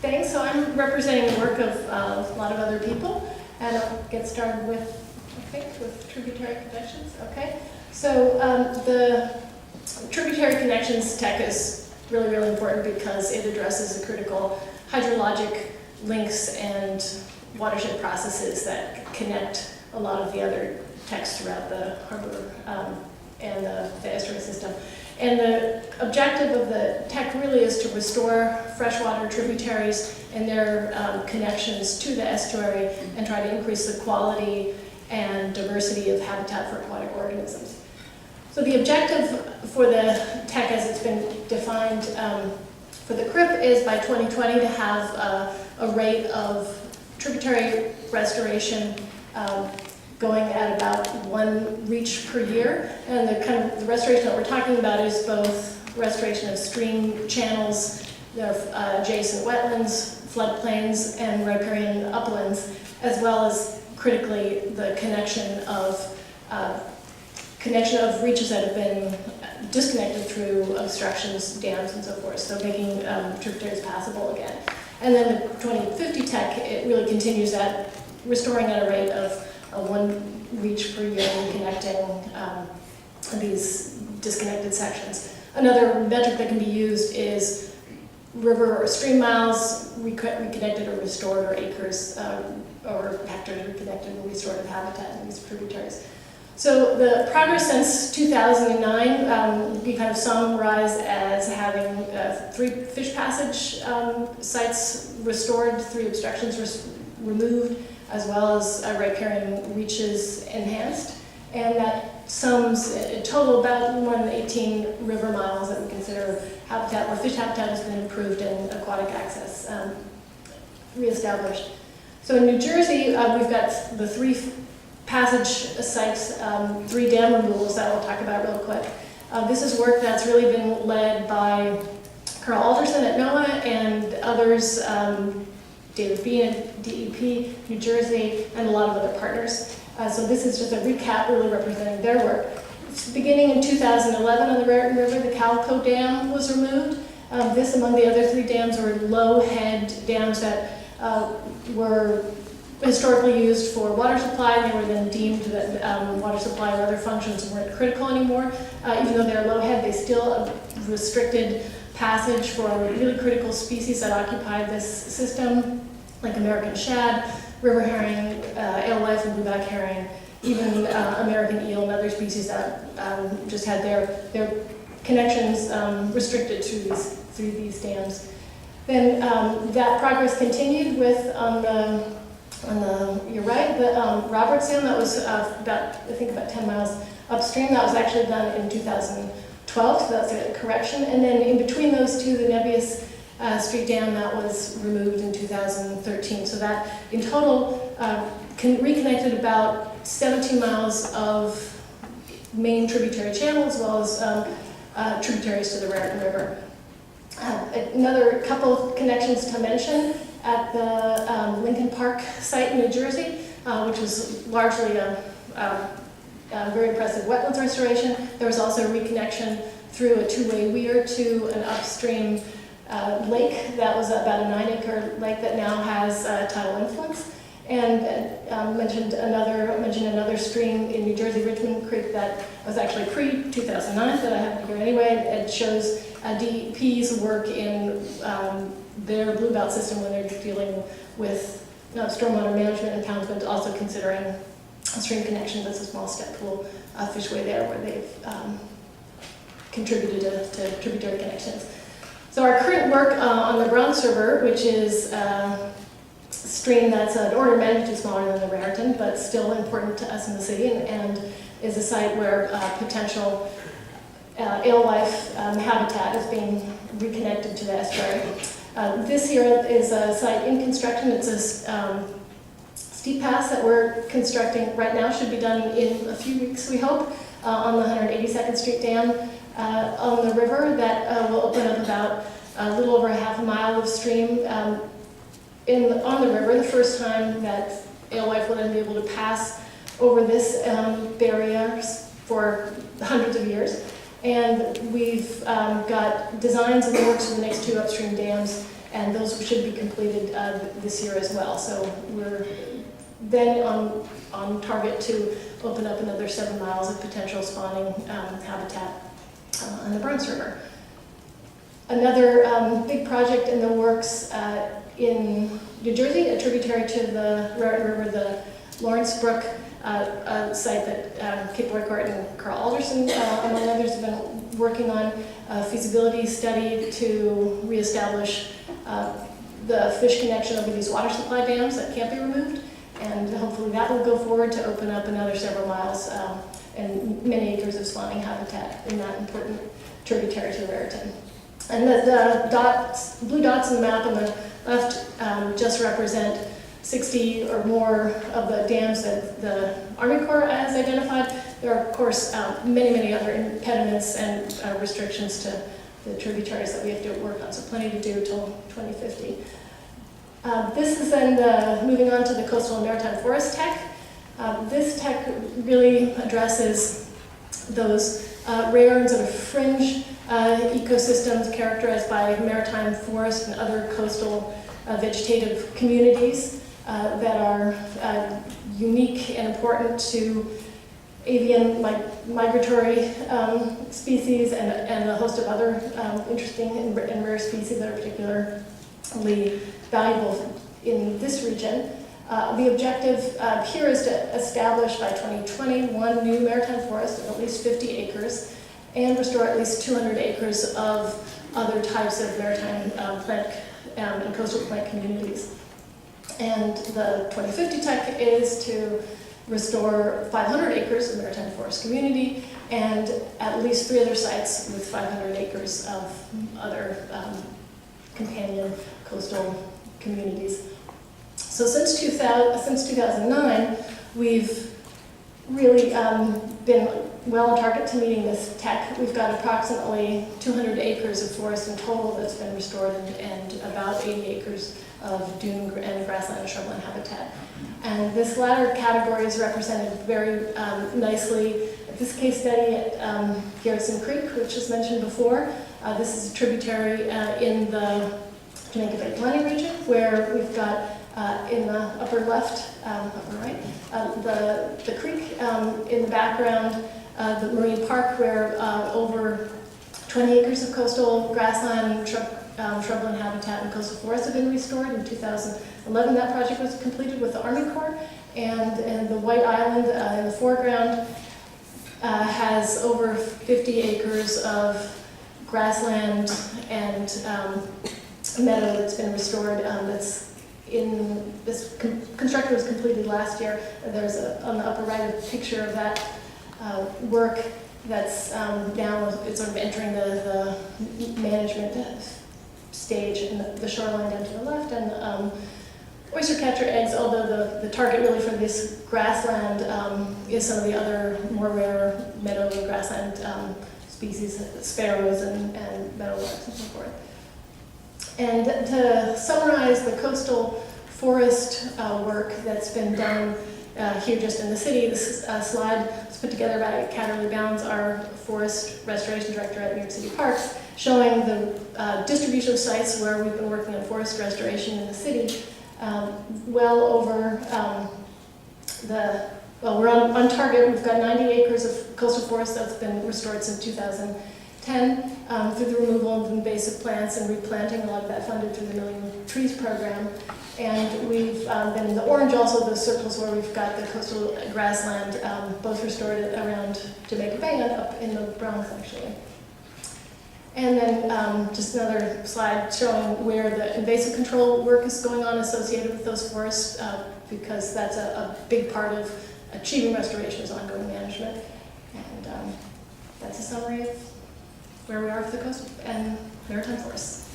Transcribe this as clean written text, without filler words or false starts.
Thanks. So I'm representing the work of a lot of other people, and I'll get started with, with tributary connections. Okay. So the tributary connections tech is really, really important because it addresses the critical hydrologic links and watershed processes that connect a lot of the other techs throughout the harbor and the estuary system. And the objective of the tech really is to restore freshwater tributaries and their connections to the estuary and try to increase the quality and diversity of habitat for aquatic organisms. So the objective for the tech as it's been defined for the CRIP is by 2020 to have a rate of tributary restoration going at about 1 reach per year. And the restoration that we're talking about is both restoration of stream channels, the adjacent wetlands, floodplains, and riparian uplands, as well as critically the connection of reaches that have been disconnected through obstructions, dams, and so forth, so making tributaries passable again. And then the 2050 tech, it really continues that, restoring at a rate of 1 reach per year and connecting these disconnected sections. Another metric that can be used is river or stream miles reconnected or restored, or acres or hectares reconnected and restored of habitat in these tributaries. So the progress since 2009 we kind of summarize as having 3 fish passage sites restored, 3 obstructions removed, as well as riparian reaches enhanced. And that sums a total about more than 18 river miles that we consider habitat, where fish habitat has been improved and aquatic access reestablished. So in New Jersey, we've got the 3 passage sites, 3 dam removals that we'll talk about real quick. This is work that's really been led by Carl Alderson at NOAA and others, David Bean at DEP, New Jersey, and a lot of other partners. So this is just a recap really representing their work. Beginning in 2011 on the Raritan River, the Calco Dam was removed. This, among the other 3 dams, were low-head dams that were historically used for water supply, and they were then deemed that water supply or other functions weren't critical anymore. Even though they're low-head, they still restricted passage for really critical species that occupy this system, like American shad, river herring, alewife and blueback herring, even American eel and other species that just had their connections restricted through these dams. Then that progress continued with you're right, the Roberts Dam, that was about 10 miles upstream. That was actually done in 2012, so that's a correction. And then in between those 2, the Nebius Street Dam, that was removed in 2013. So that in total reconnected about 17 miles of main tributary channel, as well as tributaries to the Raritan River. Another couple of connections to mention at the Lincoln Park site in New Jersey, which was largely a very impressive wetlands restoration. There was also a reconnection through a 2-way weir to an upstream lake that was about a 9-acre lake that now has tidal influence. And mentioned another stream in New Jersey, Richmond Creek, that was actually pre-2009, but I have here anyway. It shows DEP's work in their Blue Belt system when they're dealing with stormwater management and towns, but also considering stream connections as a small step pool fishway there, where they've contributed to tributary connections. So our current work on the Bronx River, which is a stream that's an order of magnitude smaller than the Raritan, but still important to us in the city, and is a site where potential alewife habitat is being reconnected to the estuary. This here is a site in construction. It's a steep pass that we're constructing right now, should be done in a few weeks, we hope, on the 182nd Street Dam on the river that will open up about a little over a half a mile of stream on the river, the first time that alewife will then be able to pass over this barrier for hundreds of years. And we've got designs in the works for the next 2 upstream dams and those should be completed this year as well. So we're then on target to open up another 7 miles of potential spawning habitat on the Bronx River. Another big project in the works in New Jersey, a tributary to the river, the Lawrence Brook, a site that Kate Boycourt and Carl Alderson, among others, have been working on a feasibility study to reestablish the fish connection over these water supply dams that can't be removed. And hopefully that will go forward to open up another several miles and many acres of spawning habitat in that important tributary to Raritan. And the blue dots in the map on the left just represent 60 or more of the dams that the Army Corps has identified. There are, of course, many other impediments and restrictions to the tributaries that we have to work on, so plenty to do till 2050. This is then moving on to the Coastal and Maritime Forest Tech. This tech really addresses those rare and sort of fringe ecosystems characterized by maritime forest and other coastal vegetative communities that are unique and important to avian migratory species and a host of other interesting and rare species that are particularly valuable in this region. The objective here is to establish by 2020 one new maritime forest of at least 50 acres and restore at least 200 acres of other types of maritime plant and coastal plant communities. And the 2050 tech is to restore 500 acres of maritime forest community and at least 3 other sites with 500 acres of other companion coastal communities. So since 2009, we've really been well on target to meeting this tech. We've got approximately 200 acres of forest in total that's been restored and about 80 acres of dune and grassland and shrubland habitat. And this latter category is represented very nicely at this case study at Garrison Creek, which was mentioned before. This is a tributary in the Jamaica Bay Planning region, where we've got in the upper left, upper right, the creek, in the background, the marine park, where over 20 acres of coastal grassland, shrubland habitat, and coastal forests have been restored. In 2011, that project was completed with the Army Corps, and the White Island in the foreground has over 50 acres of grassland and meadow that's been restored. That's in this construction was completed last year. There's on the upper right a picture of that work that's now it's sort of entering the management stage, and the shoreline down to the left, and oyster catcher eggs, although the target really for this grassland is some of the other more rare meadow and grassland species, sparrows and meadowlarks and so forth. And to summarize the coastal forest work that's been done here just in the city, this slide was put together by Catterley Bounds, our forest restoration director at New York City Parks, showing the distribution of sites where we've been working on forest restoration in the city. Well over we're on target. We've got 90 acres of coastal forest that's been restored since 2010 through the removal of invasive plants and replanting, a lot of that funded through the Million Trees program. And we've been in the orange also, those circles where we've got the coastal grassland both restored around Jamaica Bay and up in the Bronx, actually. And then just another slide showing where the invasive control work is going on associated with those forests, because that's a big part of achieving restoration is ongoing management. And that's a summary of where we are with the coast and maritime forests.